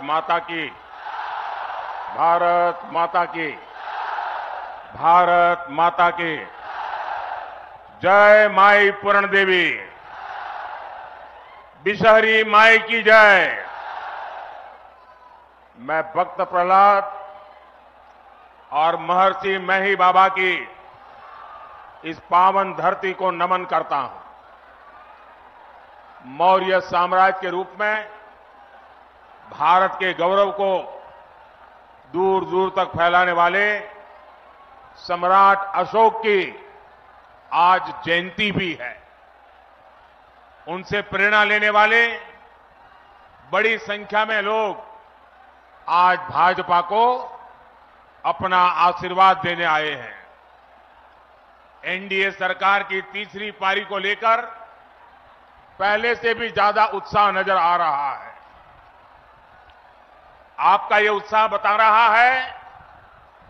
माता की, भारत माता की, भारत माता की। जय माई पूरण देवी, बिशहरी माई की जय। मैं भक्त प्रहलाद और महर्षि मेही बाबा की इस पावन धरती को नमन करता हूं। मौर्य साम्राज्य के रूप में भारत के गौरव को दूर दूर तक फैलाने वाले सम्राट अशोक की आज जयंती भी है। उनसे प्रेरणा लेने वाले बड़ी संख्या में लोग आज भाजपा को अपना आशीर्वाद देने आए हैं। एनडीए सरकार की तीसरी पारी को लेकर पहले से भी ज्यादा उत्साह नजर आ रहा है। आपका ये उत्साह बता रहा है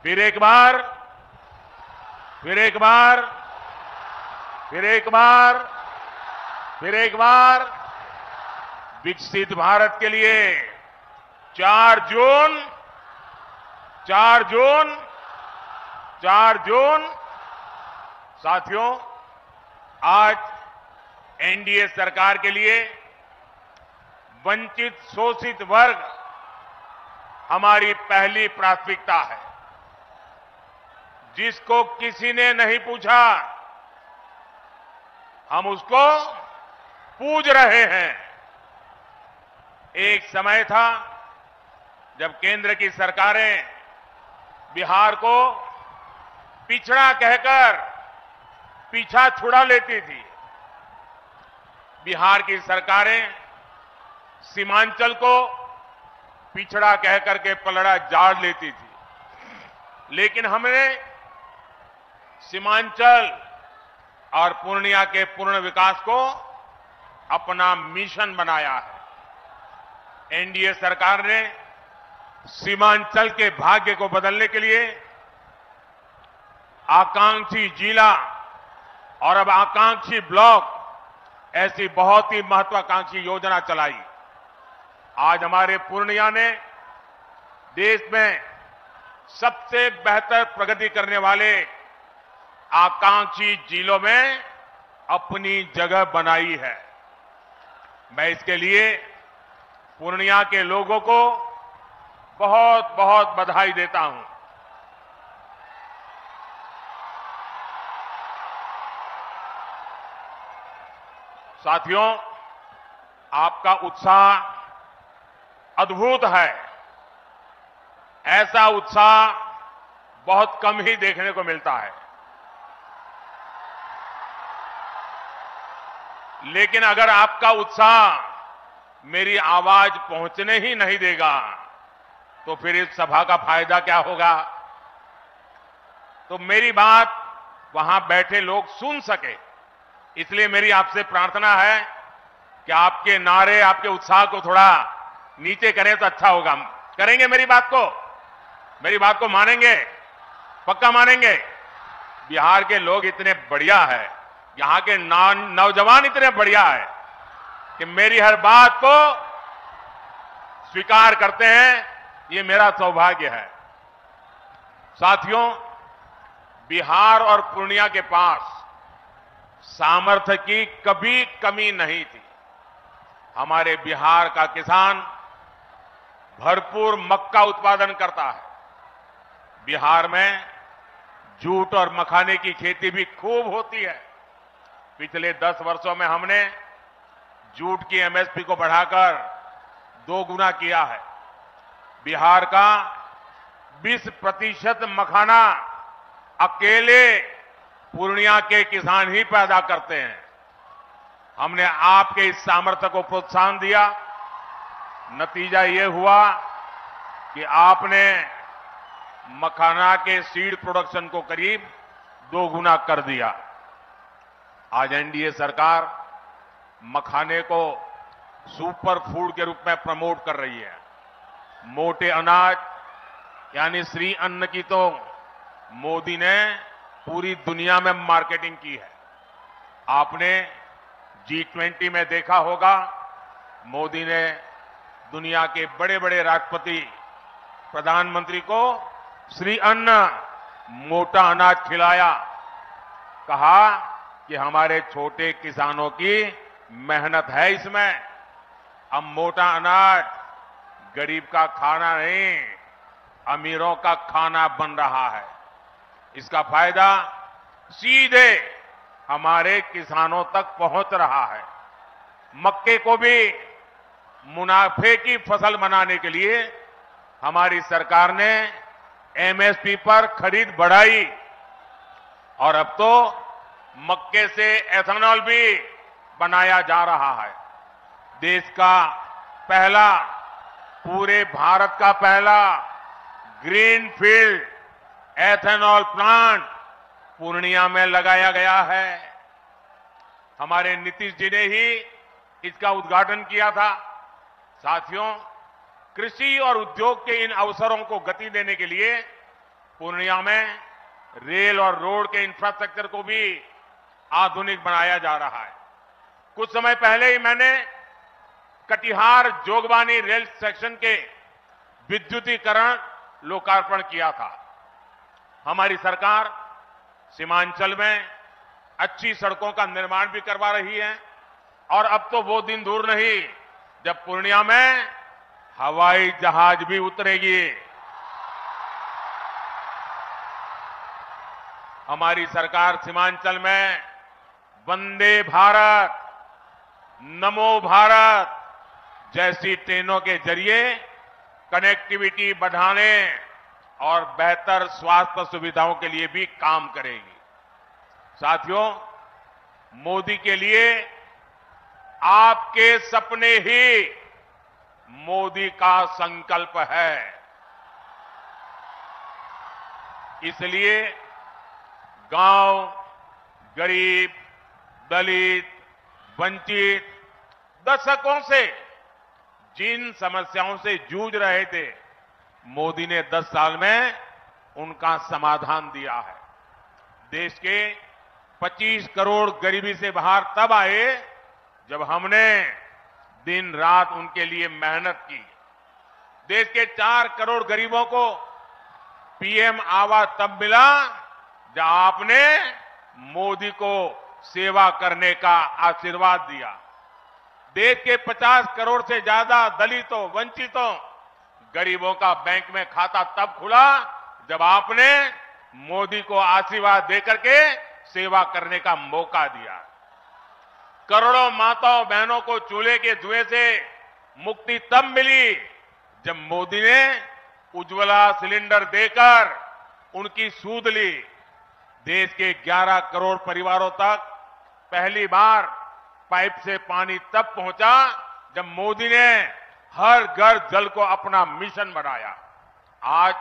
फिर एक बार, फिर एक बार, फिर एक बार, फिर एक बार विकसित भारत के लिए 4 जून 4 जून 4 जून। साथियों, आज एनडीए सरकार के लिए वंचित शोषित वर्ग हमारी पहली प्राथमिकता है। जिसको किसी ने नहीं पूछा, हम उसको पूज रहे हैं। एक समय था जब केंद्र की सरकारें बिहार को पिछड़ा कहकर पीछा छुड़ा लेती थी। बिहार की सरकारें सीमांचल को पिछड़ा कहकर के पलड़ा झाड़ लेती थी। लेकिन हमने सीमांचल और पूर्णिया के पूर्ण विकास को अपना मिशन बनाया है। एनडीए सरकार ने सीमांचल के भाग्य को बदलने के लिए आकांक्षी जिला और अब आकांक्षी ब्लॉक ऐसी बहुत ही महत्वाकांक्षी योजना चलाई। आज हमारे पूर्णिया ने देश में सबसे बेहतर प्रगति करने वाले आकांक्षी जिलों में अपनी जगह बनाई है। मैं इसके लिए पूर्णिया के लोगों को बहुत बहुत बधाई देता हूं। साथियों, आपका उत्साह अद्भुत है। ऐसा उत्साह बहुत कम ही देखने को मिलता है। लेकिन अगर आपका उत्साह मेरी आवाज पहुंचने ही नहीं देगा तो फिर इस सभा का फायदा क्या होगा। तो मेरी बात वहां बैठे लोग सुन सके, इसलिए मेरी आपसे प्रार्थना है कि आपके नारे, आपके उत्साह को थोड़ा नीचे करें तो अच्छा होगा। करेंगे मेरी बात को? मेरी बात को मानेंगे? पक्का मानेंगे? बिहार के लोग इतने बढ़िया है, यहां के नौजवान इतने बढ़िया है कि मेरी हर बात को स्वीकार करते हैं। ये मेरा सौभाग्य है। साथियों, बिहार और पूर्णिया के पास सामर्थ्य की कभी कमी नहीं थी। हमारे बिहार का किसान भरपूर मक्का उत्पादन करता है। बिहार में जूट और मखाने की खेती भी खूब होती है। पिछले 10 वर्षों में हमने जूट की एमएसपी को बढ़ाकर 2 गुना किया है। बिहार का 20% मखाना अकेले पूर्णिया के किसान ही पैदा करते हैं। हमने आपके इस सामर्थ्य को प्रोत्साहन दिया। नतीजा ये हुआ कि आपने मखाना के सीड प्रोडक्शन को करीब 2 गुना कर दिया। आज एनडीए सरकार मखाने को सुपर फूड के रूप में प्रमोट कर रही है। मोटे अनाज यानी श्री अन्न की तो मोदी ने पूरी दुनिया में मार्केटिंग की है। आपने G20 में देखा होगा, मोदी ने दुनिया के बड़े बड़े राष्ट्रपति प्रधानमंत्री को श्री अन्न मोटा अनाज खिलाया। कहा कि हमारे छोटे किसानों की मेहनत है इसमें। अब मोटा अनाज गरीब का खाना नहीं, अमीरों का खाना बन रहा है। इसका फायदा सीधे हमारे किसानों तक पहुंच रहा है। मक्के को भी मुनाफे की फसल बनाने के लिए हमारी सरकार ने एमएसपी पर खरीद बढ़ाई और अब तो मक्के से एथेनॉल भी बनाया जा रहा है। देश का पहला, पूरे भारत का पहला ग्रीनफील्ड एथेनॉल प्लांट पूर्णिया में लगाया गया है। हमारे नीतीश जी ने ही इसका उद्घाटन किया था। साथियों, कृषि और उद्योग के इन अवसरों को गति देने के लिए पूर्णिया में रेल और रोड के इंफ्रास्ट्रक्चर को भी आधुनिक बनाया जा रहा है। कुछ समय पहले ही मैंने कटिहार जोगबानी रेल सेक्शन के विद्युतीकरण लोकार्पण किया था। हमारी सरकार सीमांचल में अच्छी सड़कों का निर्माण भी करवा रही है और अब तो वो दिन दूर नहीं जब पूर्णिया में हवाई जहाज भी उतरेगी। हमारी सरकार सीमांचल में वंदे भारत, नमो भारत जैसी ट्रेनों के जरिए कनेक्टिविटी बढ़ाने और बेहतर स्वास्थ्य सुविधाओं के लिए भी काम करेगी। साथियों, मोदी के लिए आपके सपने ही मोदी का संकल्प है। इसलिए गांव, गरीब, दलित, वंचित दशकों से जिन समस्याओं से जूझ रहे थे, मोदी ने 10 साल में उनका समाधान दिया है। देश के 25 करोड़ गरीबी से बाहर तब आए जब हमने दिन रात उनके लिए मेहनत की। देश के 4 करोड़ गरीबों को पीएम आवास तब मिला जब आपने मोदी को सेवा करने का आशीर्वाद दिया। देश के 50 करोड़ से ज्यादा दलितों, वंचितों, गरीबों का बैंक में खाता तब खुला जब आपने मोदी को आशीर्वाद देकर के सेवा करने का मौका दिया। करोड़ों माताओं बहनों को चूल्हे के धुएं से मुक्ति तब मिली जब मोदी ने उज्ज्वला सिलेंडर देकर उनकी सूध ली। देश के 11 करोड़ परिवारों तक पहली बार पाइप से पानी तब पहुंचा जब मोदी ने हर घर जल को अपना मिशन बनाया। आज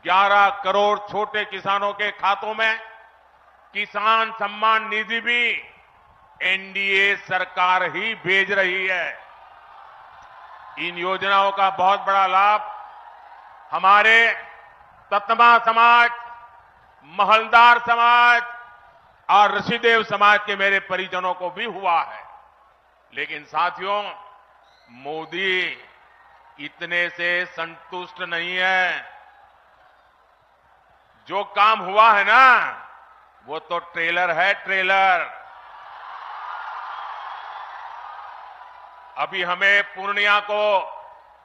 11 करोड़ छोटे किसानों के खातों में किसान सम्मान निधि भी एनडीए सरकार ही भेज रही है। इन योजनाओं का बहुत बड़ा लाभ हमारे ततमा समाज, महलदार समाज और ऋषिदेव समाज के मेरे परिजनों को भी हुआ है। लेकिन साथियों, मोदी इतने से संतुष्ट नहीं है। जो काम हुआ है ना, वो तो ट्रेलर है, ट्रेलर। अभी हमें पूर्णिया को,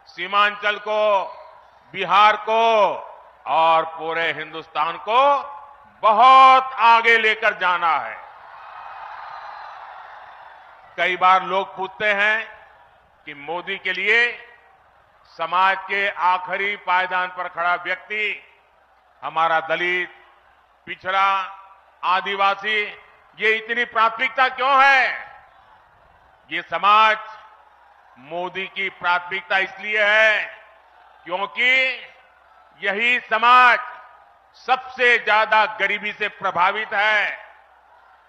सीमांचल को, बिहार को और पूरे हिंदुस्तान को बहुत आगे लेकर जाना है। कई बार लोग पूछते हैं कि मोदी के लिए समाज के आखिरी पायदान पर खड़ा व्यक्ति, हमारा दलित, पिछड़ा, आदिवासी, ये इतनी प्राथमिकता क्यों है? ये समाज मोदी की प्राथमिकता इसलिए है क्योंकि यही समाज सबसे ज्यादा गरीबी से प्रभावित है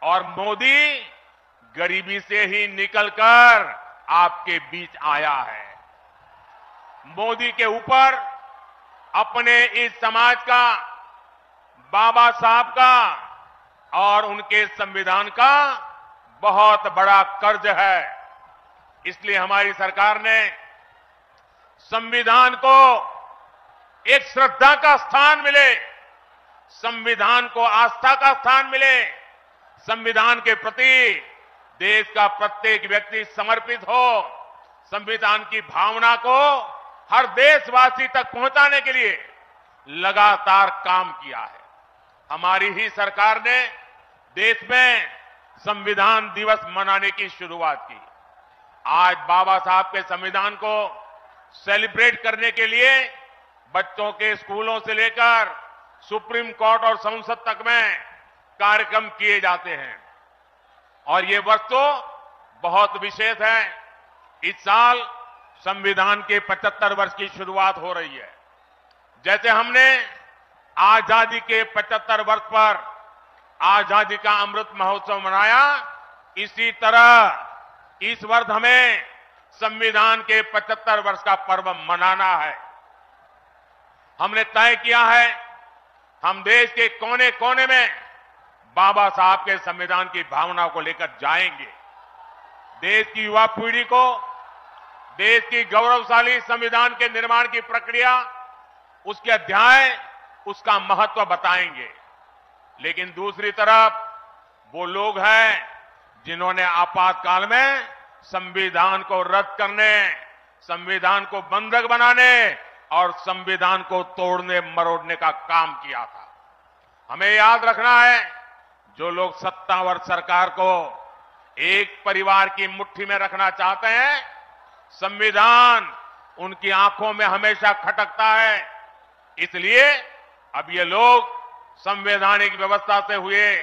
और मोदी गरीबी से ही निकलकर आपके बीच आया है। मोदी के ऊपर अपने इस समाज का, बाबा साहब का और उनके संविधान का बहुत बड़ा कर्ज है। इसलिए हमारी सरकार ने संविधान को एक श्रद्धा का स्थान मिले, संविधान को आस्था का स्थान मिले, संविधान के प्रति देश का प्रत्येक व्यक्ति समर्पित हो, संविधान की भावना को हर देशवासी तक पहुंचाने के लिए लगातार काम किया है। हमारी ही सरकार ने देश में संविधान दिवस मनाने की शुरुआत की। आज बाबा साहब के संविधान को सेलिब्रेट करने के लिए बच्चों के स्कूलों से लेकर सुप्रीम कोर्ट और संसद तक में कार्यक्रम किए जाते हैं और ये वर्ष तो बहुत विशेष है। इस साल संविधान के 75 वर्ष की शुरुआत हो रही है। जैसे हमने आजादी के 75 वर्ष पर आजादी का अमृत महोत्सव मनाया, इसी तरह इस वर्ष हमें संविधान के 75 वर्ष का पर्व मनाना है। हमने तय किया है हम देश के कोने कोने में बाबा साहब के संविधान की भावना को लेकर जाएंगे। देश की युवा पीढ़ी को देश की गौरवशाली संविधान के निर्माण की प्रक्रिया, उसके अध्याय, उसका महत्व बताएंगे। लेकिन दूसरी तरफ वो लोग हैं जिन्होंने आपातकाल में संविधान को रद्द करने, संविधान को बंधक बनाने और संविधान को तोड़ने मरोड़ने का काम किया था। हमें याद रखना है, जो लोग सत्तावर सरकार को एक परिवार की मुट्ठी में रखना चाहते हैं, संविधान उनकी आंखों में हमेशा खटकता है। इसलिए अब ये लोग संवैधानिक व्यवस्था से हुए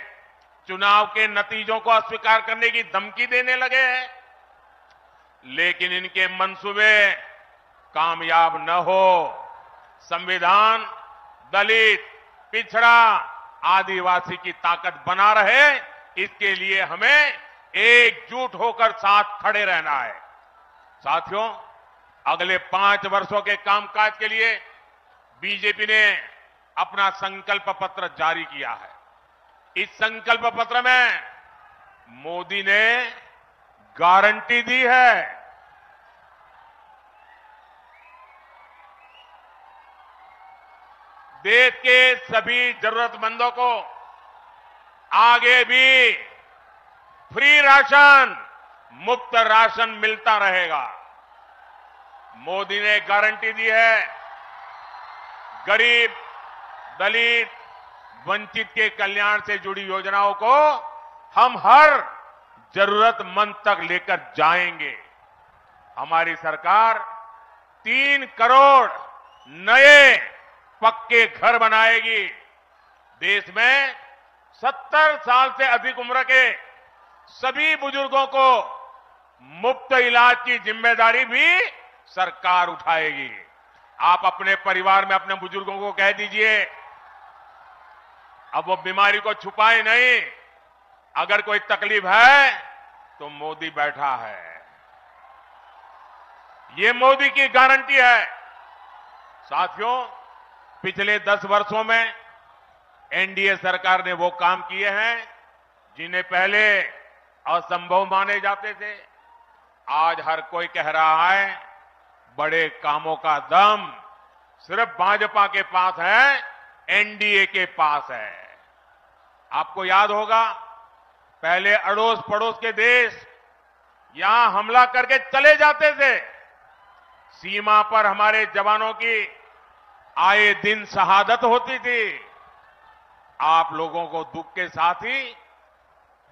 चुनाव के नतीजों को अस्वीकार करने की धमकी देने लगे हैं। लेकिन इनके मंसूबे कामयाब न हो। संविधान दलित, पिछड़ा, आदिवासी की ताकत बना रहे, इसके लिए हमें एकजुट होकर साथ खड़े रहना है। साथियों, अगले 5 वर्षों के कामकाज के लिए बीजेपी ने अपना संकल्प पत्र जारी किया है। इस संकल्प पत्र में मोदी ने गारंटी दी है देश के सभी जरूरतमंदों को आगे भी फ्री राशन, मुफ्त राशन मिलता रहेगा। मोदी ने गारंटी दी है गरीब, दलित, वंचित के कल्याण से जुड़ी योजनाओं को हम हर जरूरतमंद तक लेकर जाएंगे। हमारी सरकार 3 करोड़ नए पक्के घर बनाएगी। देश में 70 साल से अधिक उम्र के सभी बुजुर्गों को मुफ्त इलाज की जिम्मेदारी भी सरकार उठाएगी। आप अपने परिवार में अपने बुजुर्गों को कह दीजिए, अब वो बीमारी को छुपाए नहीं, अगर कोई तकलीफ है तो मोदी बैठा है। ये मोदी की गारंटी है। साथियों, पिछले 10 वर्षों में एनडीए सरकार ने वो काम किए हैं जिन्हें पहले असंभव माने जाते थे। आज हर कोई कह रहा है बड़े कामों का दम सिर्फ भाजपा के पास है, एनडीए के पास है। आपको याद होगा, पहले अड़ोस पड़ोस के देश यहां हमला करके चले जाते थे। सीमा पर हमारे जवानों की आए दिन शहादत होती थी। आप लोगों को दुख के साथ ही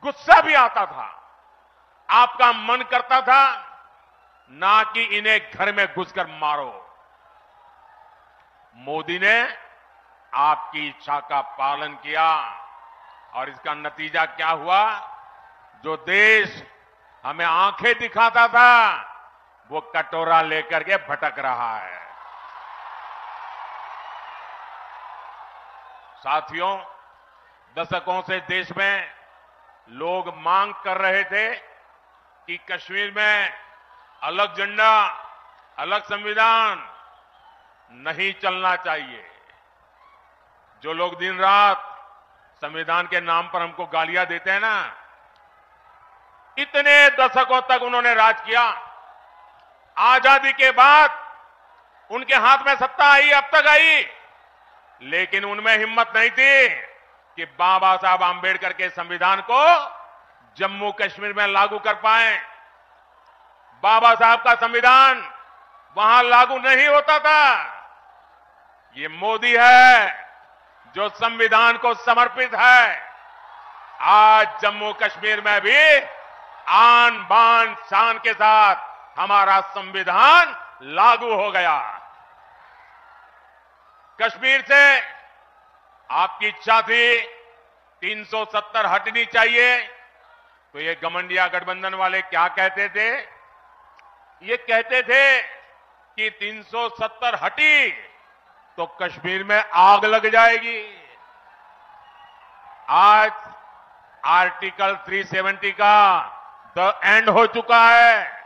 गुस्सा भी आता था। आपका मन करता था ना कि इन्हें घर में घुसकर मारो। मोदी ने आपकी इच्छा का पालन किया और इसका नतीजा क्या हुआ? जो देश हमें आंखें दिखाता था वो कटोरा लेकर के भटक रहा है। साथियों, दशकों से देश में लोग मांग कर रहे थे कि कश्मीर में अलग झंडा, अलग संविधान नहीं चलना चाहिए। जो लोग दिन रात संविधान के नाम पर हमको गालियां देते हैं ना, इतने दशकों तक उन्होंने राज किया। आजादी के बाद उनके हाथ में सत्ता आई, अब तक आई, लेकिन उनमें हिम्मत नहीं थी कि बाबा साहब आंबेडकर के संविधान को जम्मू कश्मीर में लागू कर पाए। बाबा साहब का संविधान वहां लागू नहीं होता था। ये मोदी है जो संविधान को समर्पित है। आज जम्मू कश्मीर में भी आन बान शान के साथ हमारा संविधान लागू हो गया। कश्मीर से आपकी इच्छा थी 370 हटनी चाहिए, तो ये गमंडिया गठबंधन वाले क्या कहते थे? ये कहते थे कि 370 हटी तो कश्मीर में आग लग जाएगी। आज आर्टिकल 370 का द एंड हो चुका है।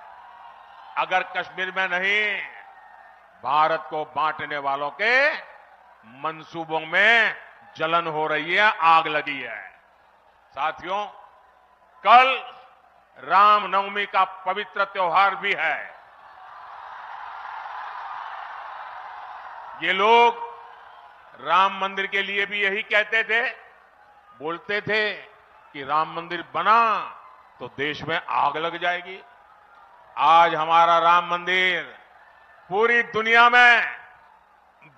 अगर कश्मीर में नहीं, भारत को बांटने वालों के मंसूबों में जलन हो रही है, आग लगी है। साथियों, कल रामनवमी का पवित्र त्योहार भी है। ये लोग राम मंदिर के लिए भी यही कहते थे, बोलते थे कि राम मंदिर बना तो देश में आग लग जाएगी। आज हमारा राम मंदिर पूरी दुनिया में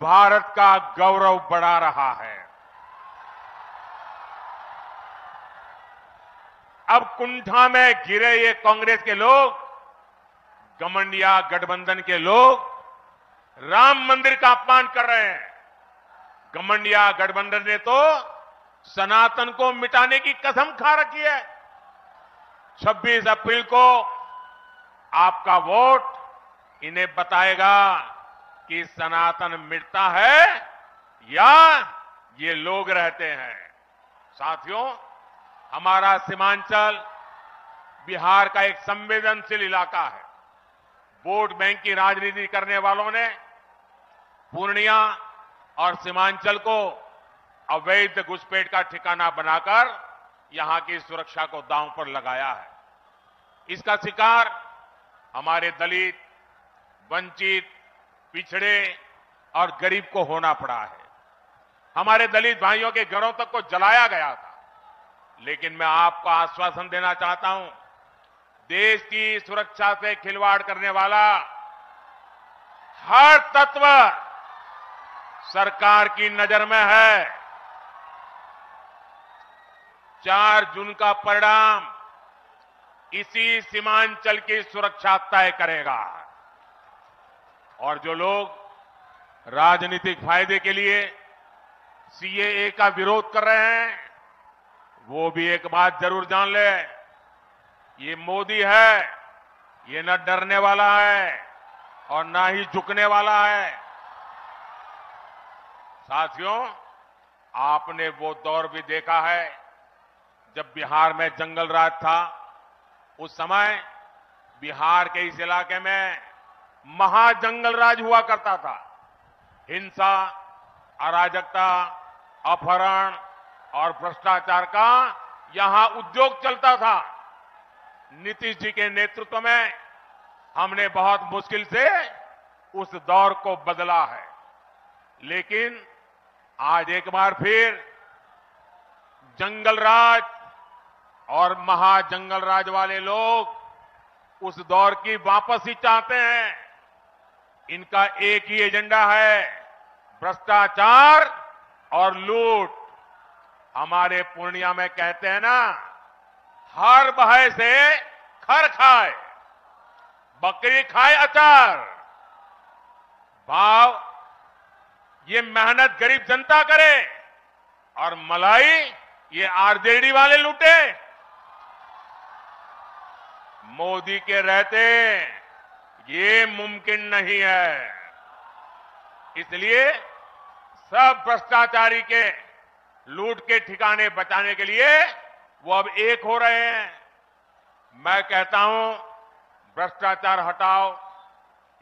भारत का गौरव बढ़ा रहा है। अब कुंठा में घिरे ये कांग्रेस के लोग, गमंडिया गठबंधन के लोग राम मंदिर का अपमान कर रहे हैं। गमंडिया गठबंधन ने तो सनातन को मिटाने की कसम खा रखी है। 26 अप्रैल को आपका वोट इन्हें बताएगा कि सनातन मिटता है या ये लोग रहते हैं। साथियों, हमारा सीमांचल बिहार का एक संवेदनशील इलाका है। वोट बैंक की राजनीति करने वालों ने पूर्णिया और सीमांचल को अवैध घुसपैठ का ठिकाना बनाकर यहां की सुरक्षा को दांव पर लगाया है। इसका शिकार हमारे दलित, वंचित, पिछड़े और गरीब को होना पड़ा है। हमारे दलित भाइयों के घरों तक को जलाया गया था। लेकिन मैं आपको आश्वासन देना चाहता हूं, देश की सुरक्षा से खिलवाड़ करने वाला हर तत्व सरकार की नजर में है। 4 जून का परिणाम इसी सीमांचल की सुरक्षा तय करेगा। और जो लोग राजनीतिक फायदे के लिए सीएए का विरोध कर रहे हैं, वो भी एक बात जरूर जान ले, ये मोदी है, ये न डरने वाला है और ना ही झुकने वाला है। साथियों, आपने वो दौर भी देखा है जब बिहार में जंगल राज था। उस समय बिहार के इस इलाके में महाजंगल राज हुआ करता था। हिंसा, अराजकता, अपहरण और भ्रष्टाचार का यहां उद्योग चलता था। नीतीश जी के नेतृत्व में हमने बहुत मुश्किल से उस दौर को बदला है। लेकिन आज एक बार फिर जंगल राज और महाजंगल राज वाले लोग उस दौर की वापसी चाहते हैं। इनका एक ही एजेंडा है, भ्रष्टाचार और लूट। हमारे पूर्णिया में कहते हैं ना, हर भय से खर खाए, बकरी खाए अचार। भाव ये मेहनत गरीब जनता करे और मलाई ये आरजेडी वाले लूटे। मोदी के रहते ये मुमकिन नहीं है। इसलिए सब भ्रष्टाचारी के लूट के ठिकाने बचाने के लिए वो अब एक हो रहे हैं। मैं कहता हूं, भ्रष्टाचार हटाओ,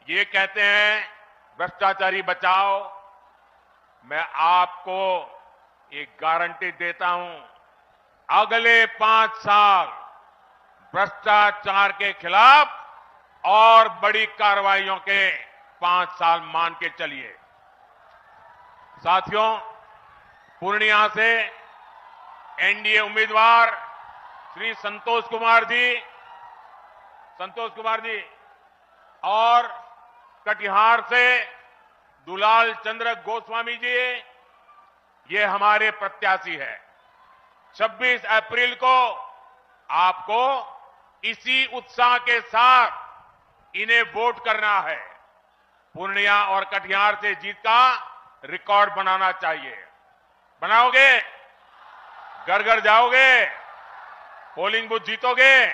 ये कहते हैं भ्रष्टाचारी बचाओ। मैं आपको एक गारंटी देता हूं, अगले 5 साल भ्रष्टाचार के खिलाफ और बड़ी कार्रवाइयों के 5 साल मान के चलिए। साथियों, पूर्णिया से एनडीए उम्मीदवार श्री संतोष कुमार जी और कटिहार से दुलाल चंद्र गोस्वामी जी, ये हमारे प्रत्याशी है। 26 अप्रैल को आपको इसी उत्साह के साथ इन्हें वोट करना है। पूर्णिया और कटिहार से जीत का रिकॉर्ड बनाना चाहिए। बनाओगे? घर घर जाओगे? पोलिंग बूथ जीतोगे?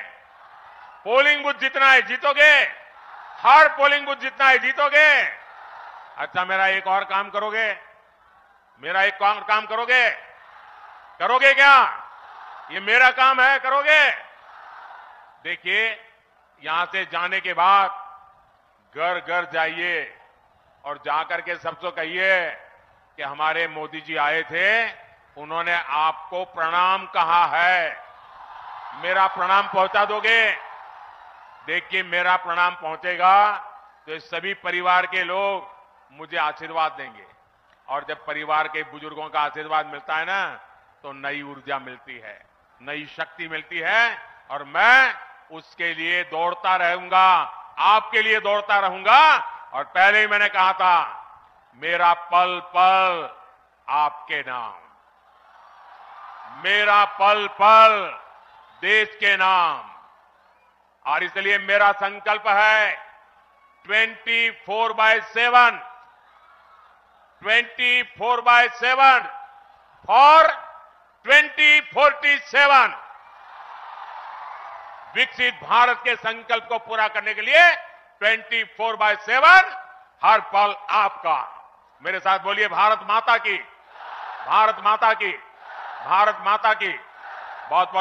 पोलिंग बूथ जीतना है, जीतोगे? हर पोलिंग बूथ जीतना है, जीतोगे? अच्छा, मेरा एक और काम करोगे? मेरा एक और काम करोगे? करोगे क्या? ये मेरा काम है, करोगे? देखिए, यहां से जाने के बाद घर घर जाइए और जाकर के सबसे कहिए कि हमारे मोदी जी आए थे, उन्होंने आपको प्रणाम कहा है। मेरा प्रणाम पहुंचा दोगे? देखिए, मेरा प्रणाम पहुंचेगा तो सभी परिवार के लोग मुझे आशीर्वाद देंगे, और जब परिवार के बुजुर्गों का आशीर्वाद मिलता है ना, तो नई ऊर्जा मिलती है, नई शक्ति मिलती है, और मैं उसके लिए दौड़ता रहूंगा, आपके लिए दौड़ता रहूंगा। और पहले ही मैंने कहा था, मेरा पल पल आपके नाम, मेरा पल पल देश के नाम। और इसलिए मेरा संकल्प है 24/7 फॉर 2047। विकसित भारत के संकल्प को पूरा करने के लिए 24/7 हर पल आपका। मेरे साथ बोलिए, भारत माता की, भारत माता की, भारत माता की। बहुत बहुत